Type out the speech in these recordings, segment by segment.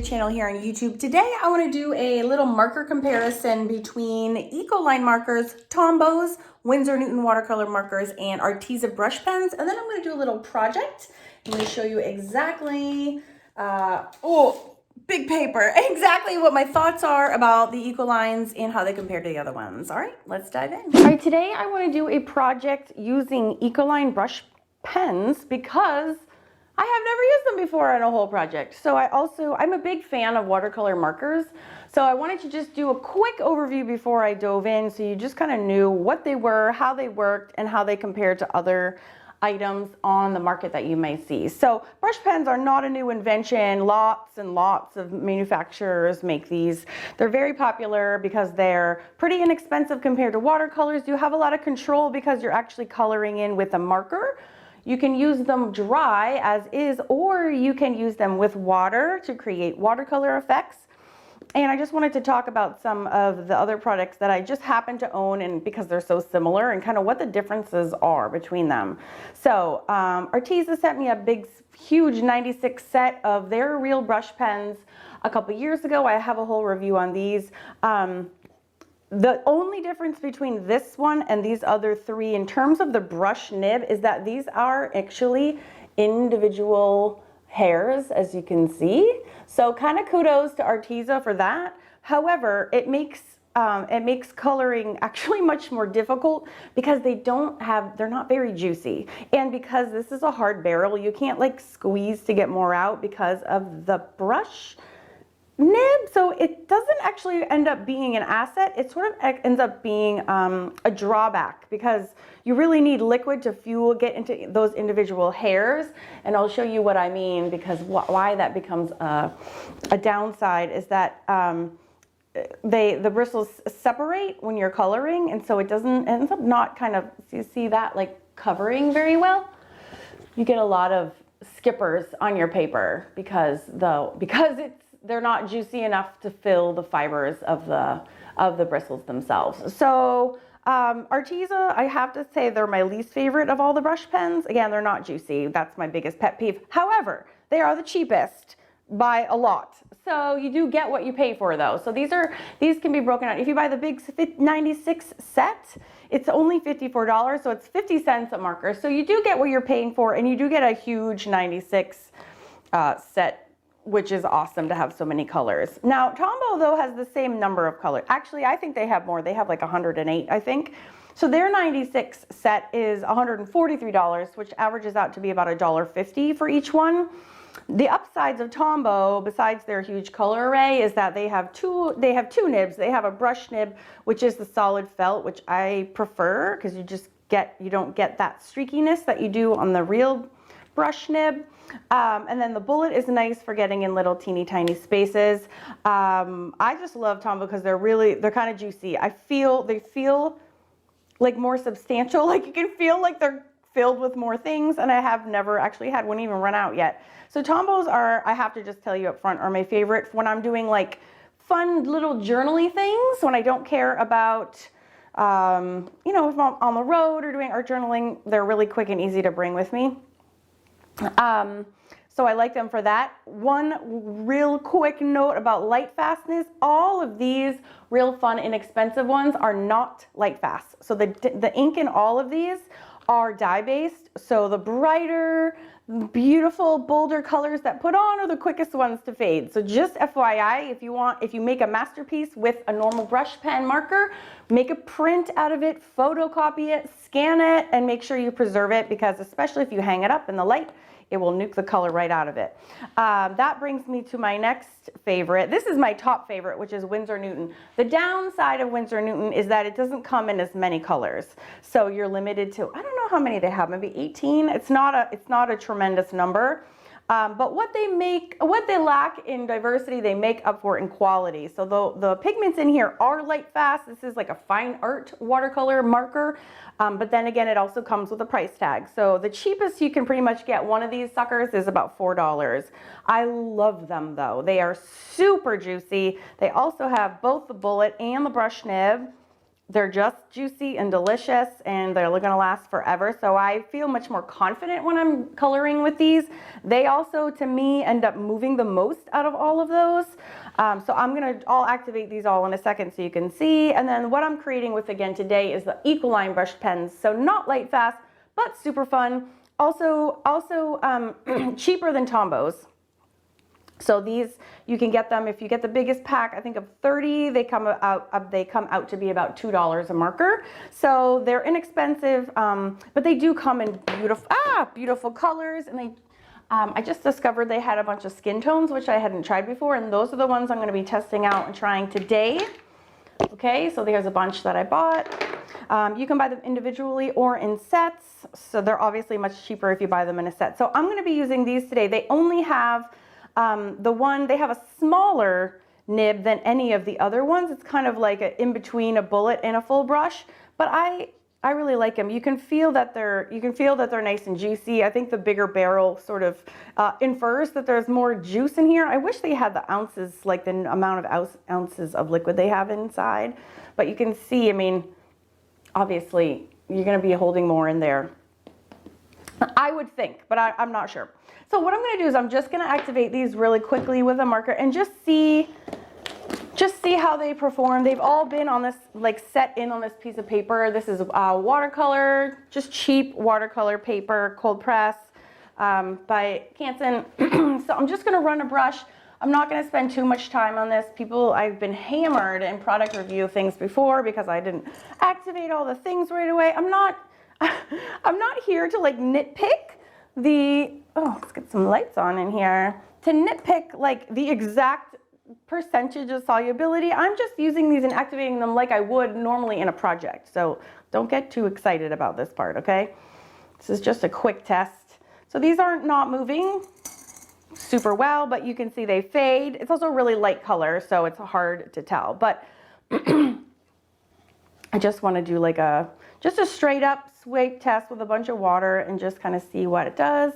Fab channel here on YouTube. Today I want to do a little marker comparison between Ecoline markers, Tombows, Winsor Newton watercolor markers, and Arteza brush pens. And then I'm going to do a little project. I'm going to show you exactly, big paper, exactly what my thoughts are about the Ecolines and how they compare to the other ones. All right, let's dive in. All right, today I want to do a project using Ecoline brush pens because I have never used them before in a whole project. So I'm a big fan of watercolor markers. So I wanted to just do a quick overview before I dove in so you just kind of knew what they were, how they worked, and how they compared to other items on the market that you may see. So brush pens are not a new invention. Lots and lots of manufacturers make these. They're very popular because they're pretty inexpensive compared to watercolors. You have a lot of control because you're actually coloring in with a marker. You can use them dry as is, or you can use them with water to create watercolor effects. And I just wanted to talk about some of the other products that I just happen to own, and because they're so similar, and kind of what the differences are between them. So Arteza sent me a big, huge 96 set of their real brush pens a couple years ago. I have a whole review on these. The only difference between this one and these other three in terms of the brush nib is that these are actually individual hairs, as you can see. So kind of kudos to Arteza for that. However, it makes coloring actually much more difficult because they're not very juicy. And because this is a hard barrel, you can't like squeeze to get more out because of the brush nib. So it doesn't actually end up being an asset. It sort of ends up being a drawback because you really need liquid to get into those individual hairs. And I'll show you what I mean, because why that becomes a downside is that the bristles separate when you're coloring, and so it ends up not kind of, you see that, like covering very well. You get a lot of skippers on your paper because they're not juicy enough to fill the fibers of the bristles themselves. So Arteza, I have to say they're my least favorite of all the brush pens. Again, they're not juicy. That's my biggest pet peeve. However, they are the cheapest by a lot. So you do get what you pay for though. So these can be broken out. If you buy the big 96 set, it's only $54, so it's 50 cents a marker. So you do get what you're paying for, and you do get a huge 96 set, which is awesome to have so many colors. Now, Tombow, though, has the same number of colors. Actually, I think they have more. They have like 108, I think. So their 96 set is $143, which averages out to be about $1.50 for each one. The upsides of Tombow, besides their huge color array, is that they have two nibs. They have a brush nib, which is the solid felt, which I prefer because you don't get that streakiness that you do on the real brush nib. And then the bullet is nice for getting in little teeny tiny spaces. I just love Tombow because they're kind of juicy. They feel like more substantial. Like you can feel like they're filled with more things, and I have never actually had one even run out yet. So Tombows are, I have to just tell you up front, are my favorite when I'm doing like fun little journaly things, when I don't care about if I'm on the road or doing art journaling. They're really quick and easy to bring with me. So I like them for that. One real quick note about light fastness: all of these real fun, inexpensive ones are not light fast. So the ink in all of these are dye based. So the brighter, beautiful, bolder colors that put on are the quickest ones to fade. So just FYI, if you make a masterpiece with a normal brush pen marker, make a print out of it, photocopy it, scan it, and make sure you preserve it, because especially if you hang it up in the light, it will nuke the color right out of it. That brings me to my next favorite. This is my top favorite, which is Winsor Newton. The downside of Winsor Newton is that it doesn't come in as many colors. So you're limited to, I don't know how many they have, maybe 18. It's not a tremendous number. But what they lack in diversity, they make up for in quality. So the pigments in here are light fast. This is like a fine art watercolor marker. But then again, it also comes with a price tag. So the cheapest you can pretty much get one of these suckers is about $4. I love them though. They are super juicy. They also have both the bullet and the brush nib. they're just juicy and delicious, and they're gonna last forever. So I feel much more confident when I'm coloring with these. They also, to me, end up moving the most out of all of those. So I'll activate these all in a second so you can see. And then what I'm creating with again today is the Ecoline brush pens. So not light fast, but super fun. Also cheaper than Tombows. So these, you can get them if you get the biggest pack, I think of 30, they come out to be about $2 a marker. So they're inexpensive, but they do come in beautiful colors. And I just discovered they had a bunch of skin tones, which I hadn't tried before. And those are the ones I'm going to be testing out and trying today. Okay, so there's a bunch that I bought. You can buy them individually or in sets. So they're obviously much cheaper if you buy them in a set. So I'm going to be using these today. They only have they have a smaller nib than any of the other ones. It's kind of like in between a bullet and a full brush, but I really like them. You can feel that they're nice and juicy. I think the bigger barrel sort of infers that there's more juice in here. I wish they had the ounces, like the amount of ounces of liquid they have inside, but you can see, I mean, obviously you're going to be holding more in there, I would think, but I'm not sure. So what I'm going to do is I'm just going to activate these really quickly with a marker and just see how they perform. They've all been on this, like set in on this piece of paper. This is watercolor, just cheap watercolor paper, cold press by Canson. So I'm just going to run a brush. I'm not going to spend too much time on this. I've been hammered in product review things before because I didn't activate all the things right away. I'm not here to like nitpick let's get some lights on in here, to nitpick like the exact percentage of solubility. I'm just using these and activating them like I would normally in a project. So don't get too excited about this part, okay? This is just a quick test. So these aren't not moving super well, but you can see they fade. It's also a really light color, so it's hard to tell. But I just want to do like just a straight up swipe test with a bunch of water and just kind of see what it does.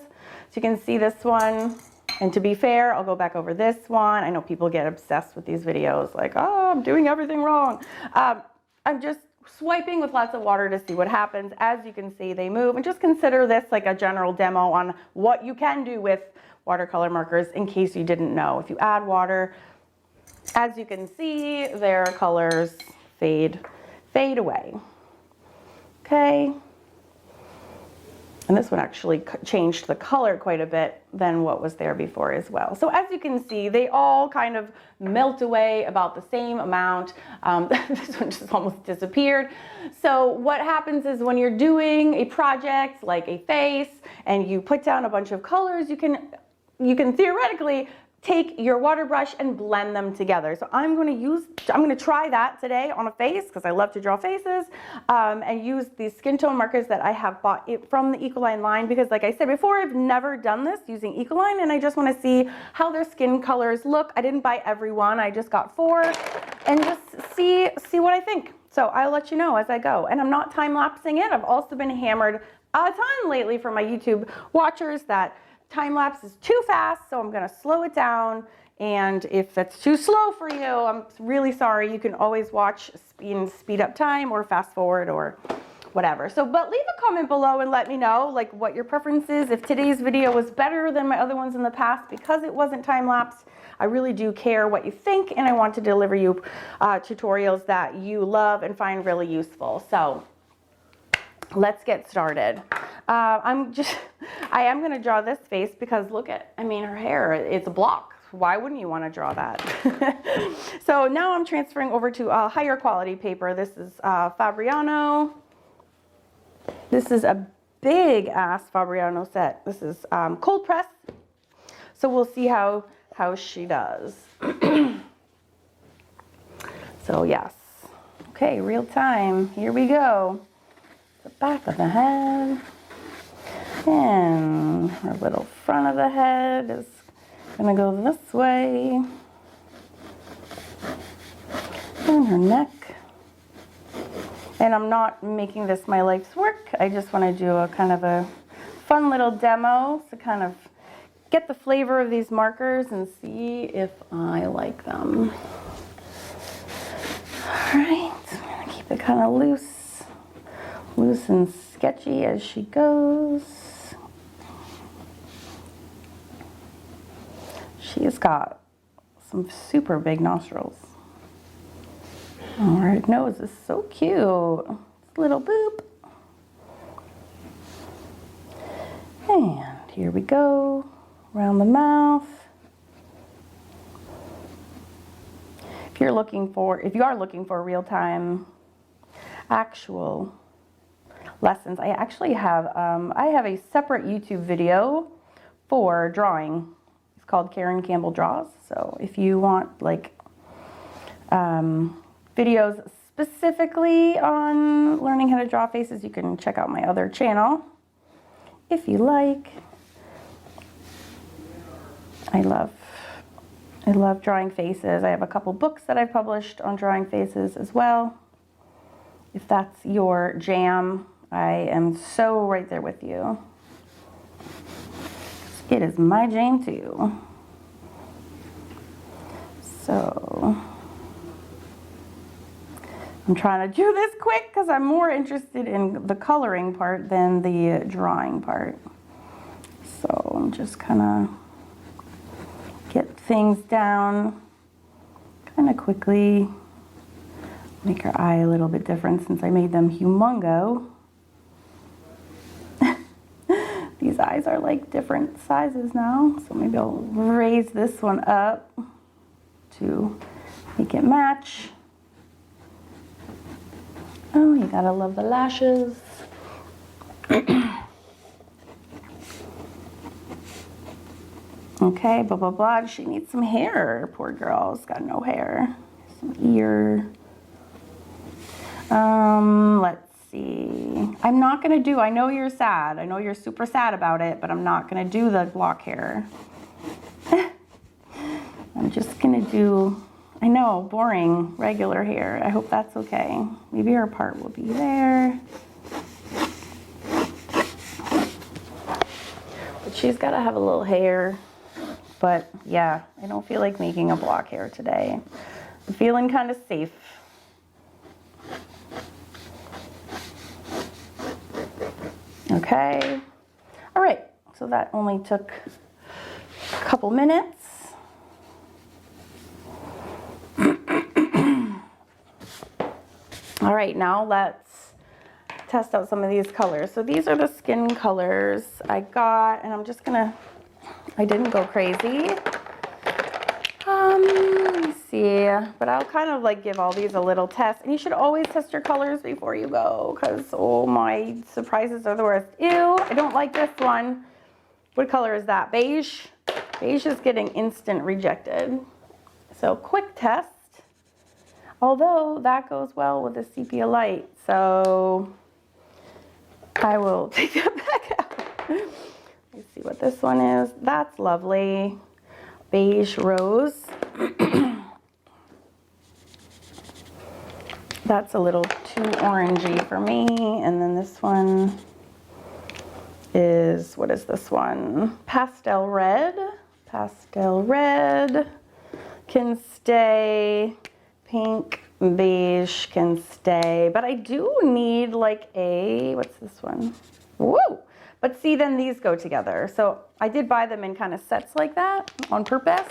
So you can see this one, and to be fair, I'll go back over this one. I know people get obsessed with these videos, like, oh, I'm doing everything wrong. I'm just swiping with lots of water to see what happens. As you can see, they move, and just consider this like a general demo on what you can do with watercolor markers in case you didn't know. If you add water, as you can see, their colors fade away. Okay. And this one actually changed the color quite a bit than what was there before as well. So as you can see, they all kind of melt away about the same amount. This one just almost disappeared. So what happens is when you're doing a project like a face and you put down a bunch of colors, you can theoretically take your water brush and blend them together. So I'm going to try that today on a face because I love to draw faces, and use these skin tone markers that I have bought from the Ecoline line, because like I said before, I've never done this using Ecoline, and I just want to see how their skin colors look. I didn't buy every one, I just got 4, and just see what I think. So I'll let you know as I go. And I'm not time-lapsing it. I've also been hammered a ton lately from my YouTube watchers that time lapse is too fast, so I'm going to slow it down. And if that's too slow for you, I'm really sorry. You can always watch in speed up time or fast forward or whatever. So, but leave a comment below and let me know like what your preference is. If today's video was better than my other ones in the past because it wasn't time lapse, I really do care what you think, and I want to deliver you tutorials that you love and find really useful. So let's get started. I am going to draw this face because look at, I mean, her hair, it's a block. Why wouldn't you want to draw that? So now I'm transferring over to a higher quality paper. This is Fabriano. This is a big ass Fabriano set. This is cold press. So we'll see how she does. So yes. Okay, real time. Here we go. The back of the head. And her little front of the head is going to go this way. And her neck. And I'm not making this my life's work. I just want to do a kind of a fun little demo to kind of get the flavor of these markers and see if I like them. All right, I'm going to keep Keep it kind of loose and sketchy as she goes. She's got some super big nostrils. Oh, her nose is so cute. Little boop. And here we go, around the mouth. If you are looking for real-time actual lessons, I actually have a separate YouTube video for drawing. It's called Karen Campbell Draws. So if you want like videos specifically on learning how to draw faces, you can check out my other channel if you like. I love drawing faces. I have a couple books that I've published on drawing faces as well. If that's your jam, I am so right there with you. It is my jam too. So I'm trying to do this quick because I'm more interested in the coloring part than the drawing part. So I'm just kind of get things down kind of quickly. Make her eye a little bit different since I made them humongo. These eyes are like different sizes now, so maybe I'll raise this one up to make it match. Oh, you gotta love the lashes. Okay, blah, blah, blah. She needs some hair. Poor girl's got no hair. Some ear. Let's see. I'm not gonna do, I know you're sad. I know you're super sad about it, but I'm not gonna do the block hair. I'm just gonna do, I know, boring, regular hair. I hope that's okay. Maybe her part will be there. But she's gotta have a little hair. But yeah, I don't feel like making a block hair today. I'm feeling kind of safe. Okay. All right, so that only took a couple minutes. All right, now let's test out some of these colors. So these are the skin colors I got, and I'm just gonna, I didn't go crazy. Let me see, but I'll kind of like give all these a little test. And you should always test your colors before you go, because oh my, surprises are the worst. Ew, I don't like this one. What color is that? Beige? Beige is getting instant rejected. So quick test. Although that goes well with the sepia light, so I will take that back out. Let's see what this one is. That's lovely. Beige rose. That's a little too orangey for me. And then this one is, what is this one? Pastel red. Pastel red can stay. Pink, beige can stay, but I do need like a, what's this one? Woo! But see, then these go together. So I did buy them in kind of sets like that on purpose,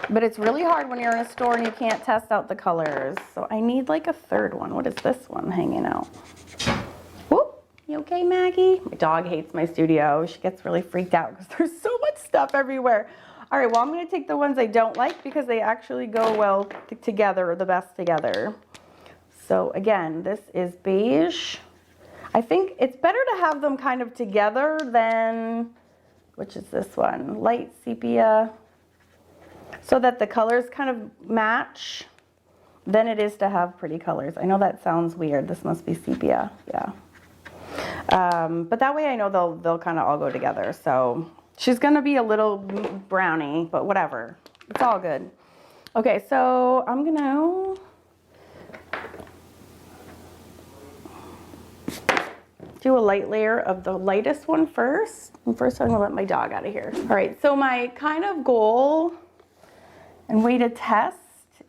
but it's really hard when you're in a store and you can't test out the colors. So I need like a third one. What is this one hanging out? Whoop! You okay, Maggie? My dog hates my studio. She gets really freaked out because there's so much stuff everywhere. All right, well, I'm going to take the ones I don't like because they actually go well together, the best together. So again, this is beige. I think it's better to have them kind of together than, which is this one, light sepia, so that the colors kind of match than it is to have pretty colors. I know that sounds weird. This must be sepia, yeah. But that way I know they'll kind of all go together. So she's gonna be a little brownie, but whatever. It's all good. Okay, so I'm gonna do a light layer of the lightest one first. And first I'm gonna let my dog out of here. All right, so my kind of goal and way to test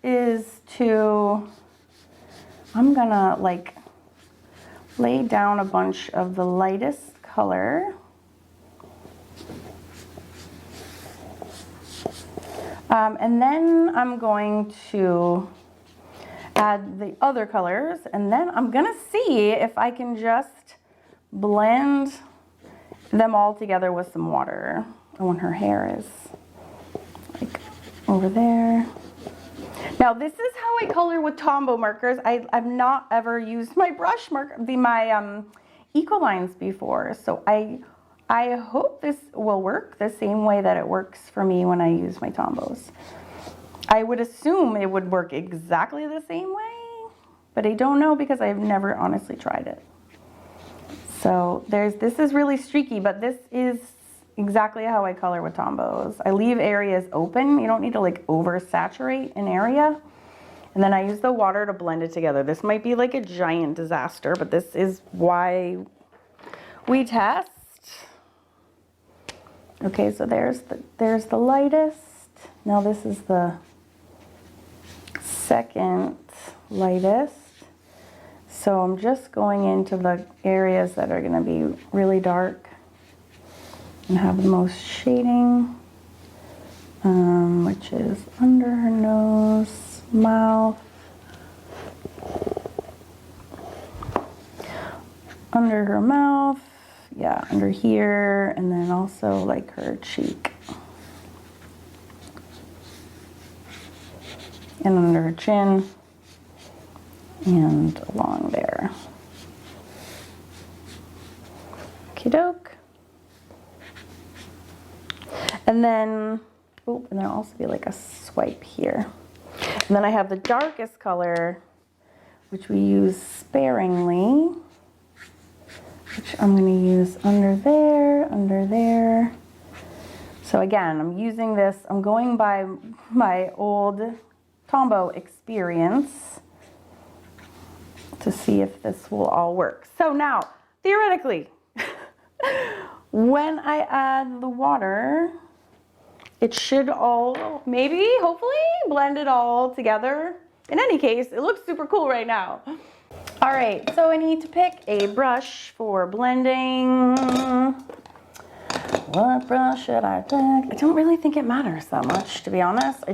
is to I'm gonna like lay down a bunch of the lightest color. And then I'm going to add the other colors, and then I'm gonna see if I can just blend them all together with some water. And when her hair is like over there. Now this is how I color with Tombow markers. I've not ever used my brush marker, my Ecolines before, so I hope this will work the same way that it works for me when I use my Tombows. I would assume it would work exactly the same way, but I don't know because I've never honestly tried it. So this is really streaky, but this is exactly how I color with Tombows. I leave areas open. You don't need to like oversaturate an area. And then I use the water to blend it together. This might be like a giant disaster, but this is why we test. Okay, so there's the lightest. Now this is the second lightest. So I'm just going into the areas that are going to be really dark and have the most shading, which is under her nose, mouth, under her mouth, yeah, under here, and then also like her cheek. And under her chin, and along there. Okie doke. And then, oh, and there'll also be like a swipe here. And then I have the darkest color, which we use sparingly, which I'm going to use under there, under there. So again, I'm using this, I'm going by my old Tombow experience to see if this will all work. So now, theoretically, when I add the water, it should all, maybe, hopefully, blend it all together. In any case, it looks super cool right now. All right, so I need to pick a brush for blending. What brush should I pick? I don't really think it matters that much, to be honest. I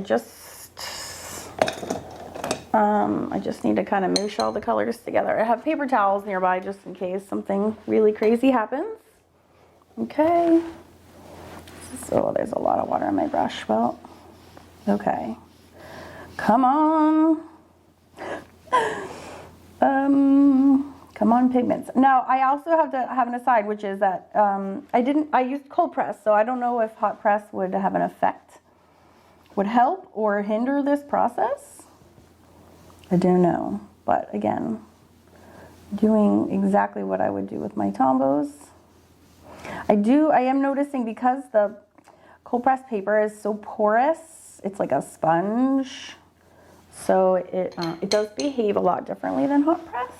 just need to kind of moosh all the colors together. I have paper towels nearby just in case something really crazy happens. Okay. So there's a lot of water on my brush. Well, okay. Come on. Come on, pigments. Now, I also have to have an aside, which is that I used cold press, so I don't know if hot press would have an effect, would help or hinder this process. I don't know, but again, doing exactly what I would do with my Tombows. I am noticing because the cold press paper is so porous, it's like a sponge, so it does behave a lot differently than hot press.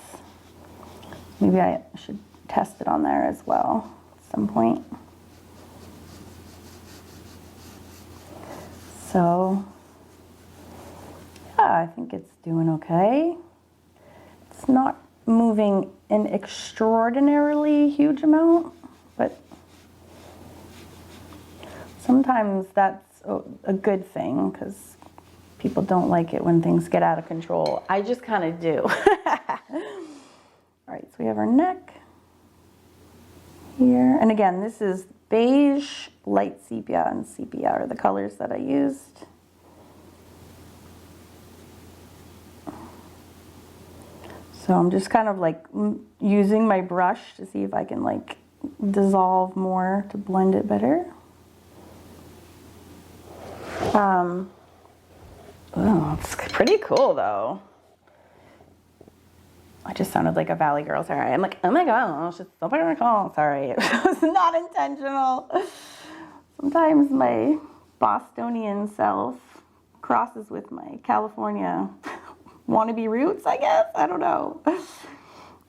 Maybe I should test it on there as well at some point. So yeah, I think it's doing okay. It's not moving an extraordinarily huge amount, but sometimes that's a good thing because people don't like it when things get out of control. I just kind of do. All right, so we have our neck here. And again, this is beige, light sepia, and sepia are the colors that I used. So I'm just kind of like using my brush to see if I can like dissolve more to blend it better. Oh, it's pretty cool though. I just sounded like a Valley Girl, sorry. I'm like, oh my gosh, it's so pretty cool. Sorry, it was not intentional. Sometimes my Bostonian self crosses with my California wannabe roots, I guess. I don't know.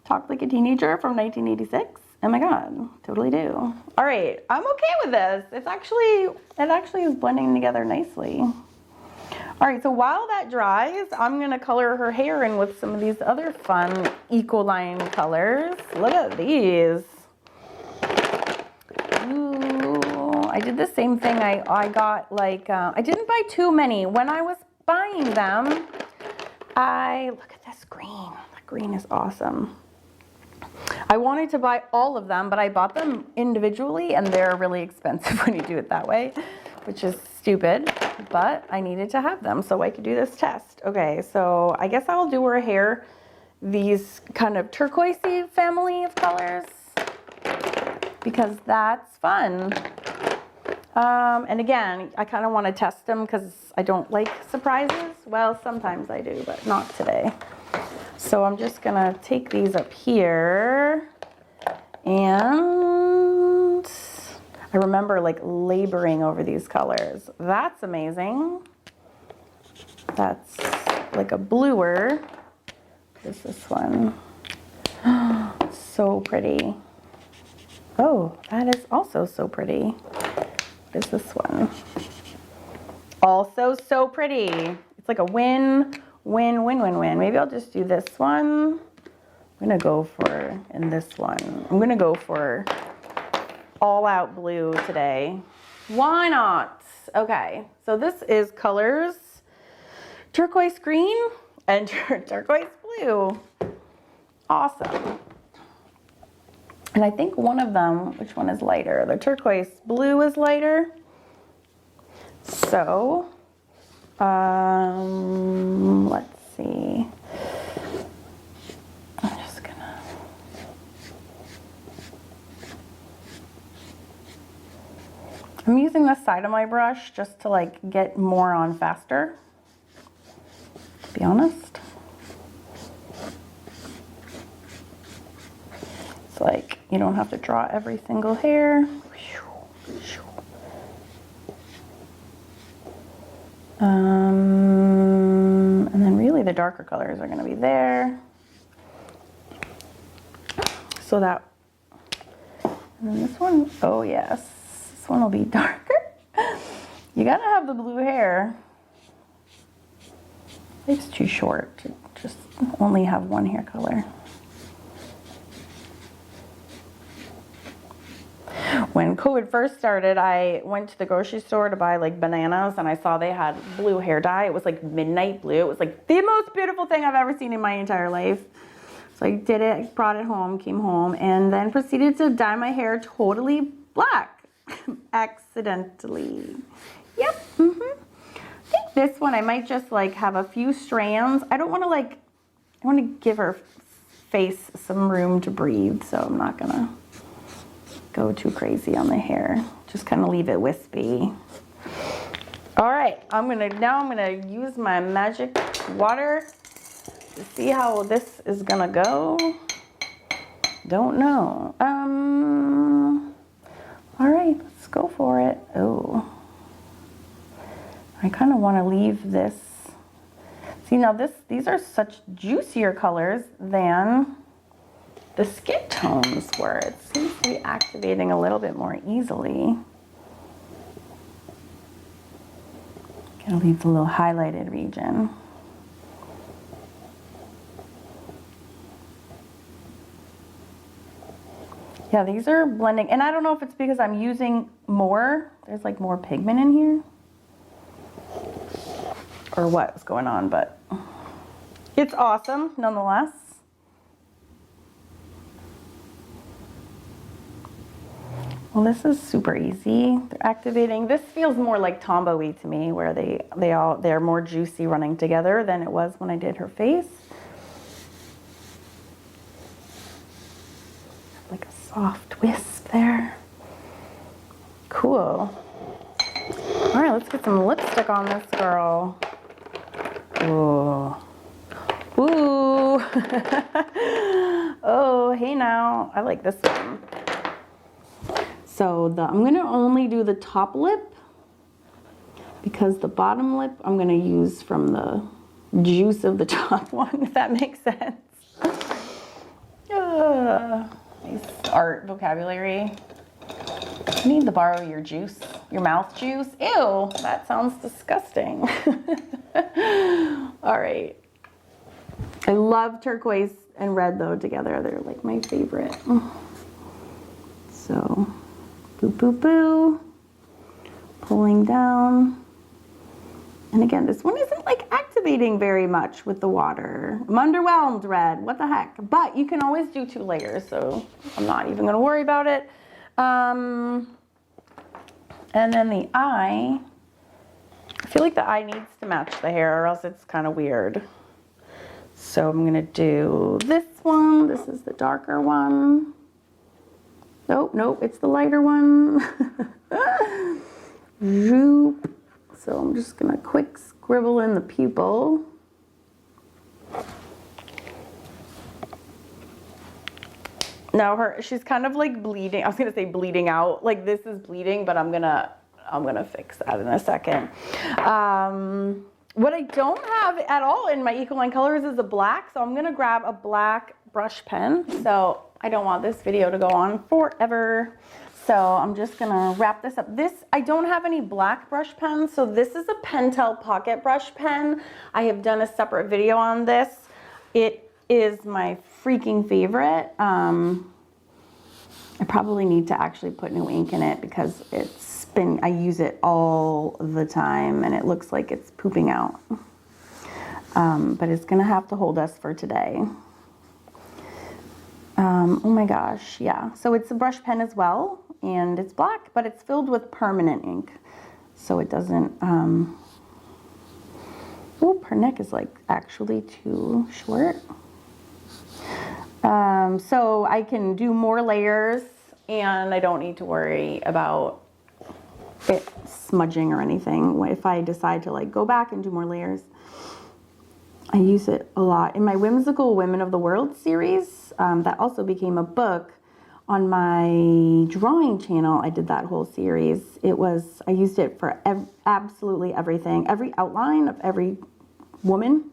Talked like a teenager from 1986. Oh my God, totally do. All right, I'm okay with this. It actually is blending together nicely. All right, so while that dries, I'm gonna color her hair in with some of these other fun Ecoline colors. Look at these. Ooh, I did the same thing. I got like, I didn't buy too many. When I was buying them, look at this green. That green is awesome. I wanted to buy all of them, but I bought them individually and they're really expensive when you do it that way, which is stupid, but I needed to have them so I could do this test. Okay, so I guess I'll do her hair these kind of turquoisey family of colors because that's fun. And again, I kind of want to test them because I don't like surprises. Well, sometimes I do, but not today. So I'm just gonna take these up here, and I remember like laboring over these colors. That's amazing. That's like a bluer. What is this one? So pretty. Oh, that is also so pretty. What is this one? Also so pretty. It's like a win, win, win, win, win. Maybe I'll just do this one. I'm gonna go for, in this one, I'm gonna go for all out blue today. Why not? Okay, so this is colors turquoise green and turquoise blue. Awesome. And I think one of them, which one is lighter? The turquoise blue is lighter. So, let's see. I'm just gonna. I'm using the side of my brush just to like get more on faster, to be honest. It's like you don't have to draw every single hair. And then really the darker colors are gonna be there. So that, and then this one, oh yes, this one will be darker. You gotta have the blue hair. It's too short to just only have one hair color. When COVID first started, I went to the grocery store to buy like bananas and I saw they had blue hair dye. It was like midnight blue. It was like the most beautiful thing I've ever seen in my entire life. So I did it, I brought it home, came home, and then proceeded to dye my hair totally black. Accidentally. Yep. I think this one I might just like have a few strands. I don't want to like, I want to give her face some room to breathe, so I'm not gonna go too crazy on the hair. Just kind of leave it wispy. All right, now I'm gonna use my magic water to see how this is gonna go. Don't know. All right, let's go for it. Oh, I kind of want to leave this. See, now these are such juicier colors than the skin tones were. It seems to be activating a little bit more easily. Gonna leave the little highlighted region. Yeah, these are blending, and I don't know if it's because I'm using more, there's like more pigment in here, or what's going on, but it's awesome nonetheless. Well, this is super easy. They're activating. This feels more like Tombow-y to me, where they're more juicy running together than it was when I did her face. Like a soft wisp there. Cool. All right, let's get some lipstick on this girl. Ooh. Ooh. Oh, hey now. I like this one. So I'm gonna only do the top lip because the bottom lip I'm gonna use from the juice of the top one, if that makes sense. Nice art vocabulary. I need to borrow your juice. your mouth juice. Ew, that sounds disgusting. All right. I love turquoise and red though together. They're like my favorite. So, boo, boo, boo. Pulling down. And again, this one isn't like activating very much with the water. I'm underwhelmed, red. What the heck? But you can always do 2 layers, so I'm not even going to worry about it. And then the eye. I feel like the eye needs to match the hair or else it's kind of weird. So I'm going to do this one. This is the darker one. Nope, nope, it's the lighter one. Zoop. So I'm just gonna quick scribble in the pupil. Now she's kind of like bleeding. I was gonna say bleeding out. Like this is bleeding, but I'm gonna fix that in a second. What I don't have at all in my Ecoline colors is a black, so I'm gonna grab a black brush pen. So I don't want this video to go on forever. So I'm just gonna wrap this up. I don't have any black brush pens, so this is a Pentel pocket brush pen. I have done a separate video on this. It is my freaking favorite. I probably need to actually put new ink in it because I use it all the time and it looks like it's pooping out. But it's gonna have to hold us for today. Oh my gosh, yeah. So it's a brush pen as well, and it's black, but it's filled with permanent ink. So it doesn't, oh, her neck is like actually too short. So I can do more layers and I don't need to worry about it smudging or anything. If I decide to like go back and do more layers, I use it a lot. In my Whimsical Women of the World series, that also became a book on my drawing channel. I did that whole series. I used it for absolutely everything. Every outline of every woman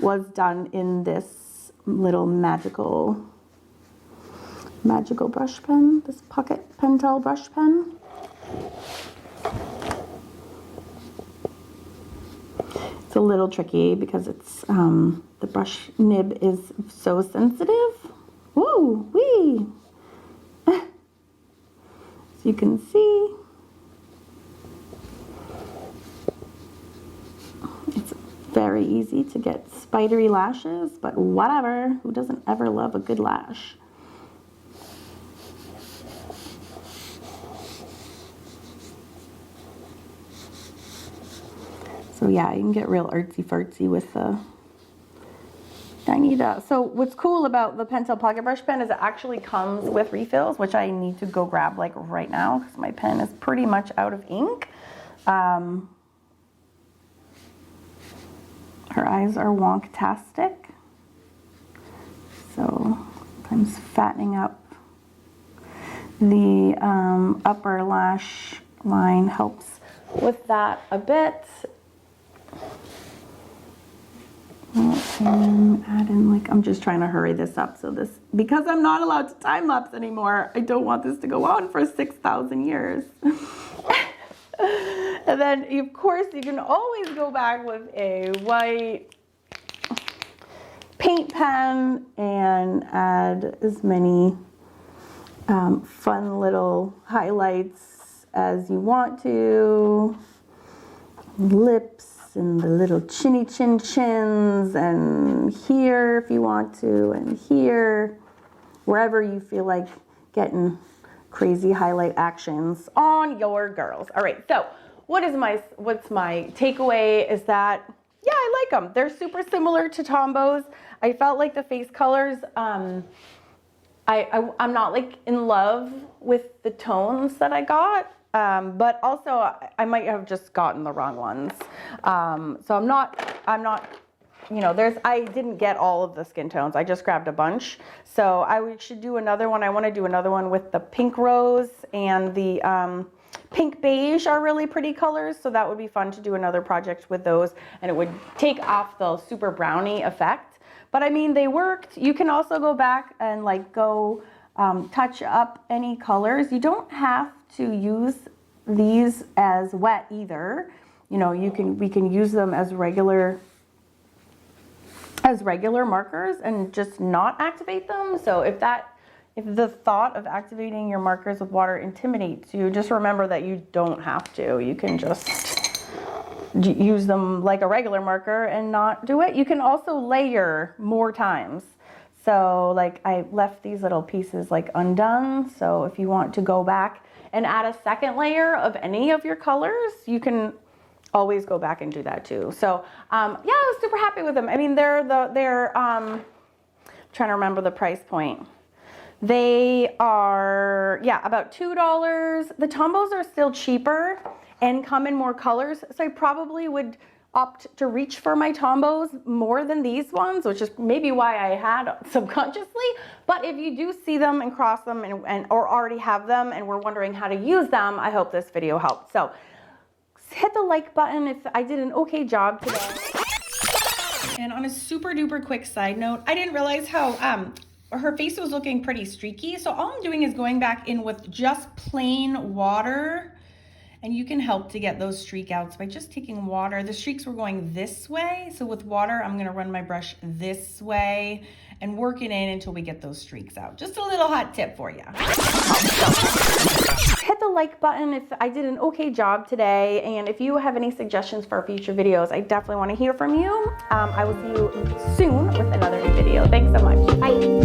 was done in this little magical brush pen, this pocket Pentel brush pen. It's a little tricky because it's the brush nib is so sensitive. Woo wee! So you can see it's very easy to get spidery lashes, but whatever. Who doesn't ever love a good lash? So yeah, you can get real artsy-fartsy with the tiny dust. So what's cool about the Pentel Pocket Brush Pen is it actually comes with refills, which I need to go grab like right now because my pen is pretty much out of ink. Her eyes are wonktastic. So sometimes fattening up the upper lash line helps with that a bit. And add in like, I'm just trying to hurry this up because I'm not allowed to time lapse anymore. I don't want this to go on for 6,000 years. And then of course you can always go back with a white paint pen and add as many fun little highlights as you want to. Lips and the little chinny chin chins, and here if you want to, and here, wherever you feel like getting crazy highlight actions on your girls. All right, so what's my takeaway is that, yeah, I like them. They're super similar to Tombows. I felt like the face colors, I'm not like in love with the tones that I got. But also I might have just gotten the wrong ones. So I'm not, you know, I didn't get all of the skin tones. I just grabbed a bunch. So I should do another one. I want to do another one with the pink rose and the pink beige are really pretty colors. So that would be fun to do another project with those, and it would take off the super brownie effect. But I mean, they worked. You can also go back and like touch up any colors. You don't have to use these as wet either. You know, we can use them as regular markers and just not activate them. So if the thought of activating your markers with water intimidates you, just remember that you don't have to. You can just use them like a regular marker and not do it. You can also layer more times. So like I left these little pieces like undone. So if you want to go back and add a second layer of any of your colors, you can always go back and do that too. So yeah, I was super happy with them. I mean, they're trying to remember the price point. They are, yeah, about $2. The Tombows are still cheaper and come in more colors. So I probably would opt to reach for my Tombows more than these ones, which is maybe why I had subconsciously. But if you do see them and cross them or already have them and were wondering how to use them, I hope this video helped. So hit the like button if I did an okay job today. And on a super duper quick side note, I didn't realize how her face was looking pretty streaky. So all I'm doing is going back in with just plain water, and you can help to get those streak outs by just taking water. The streaks were going this way. So with water, I'm gonna run my brush this way and work it in until we get those streaks out. Just a little hot tip for you. Hit the like button if I did an okay job today. And if you have any suggestions for future videos, I definitely wanna hear from you. I will see you soon with another new video. Thanks so much. Bye.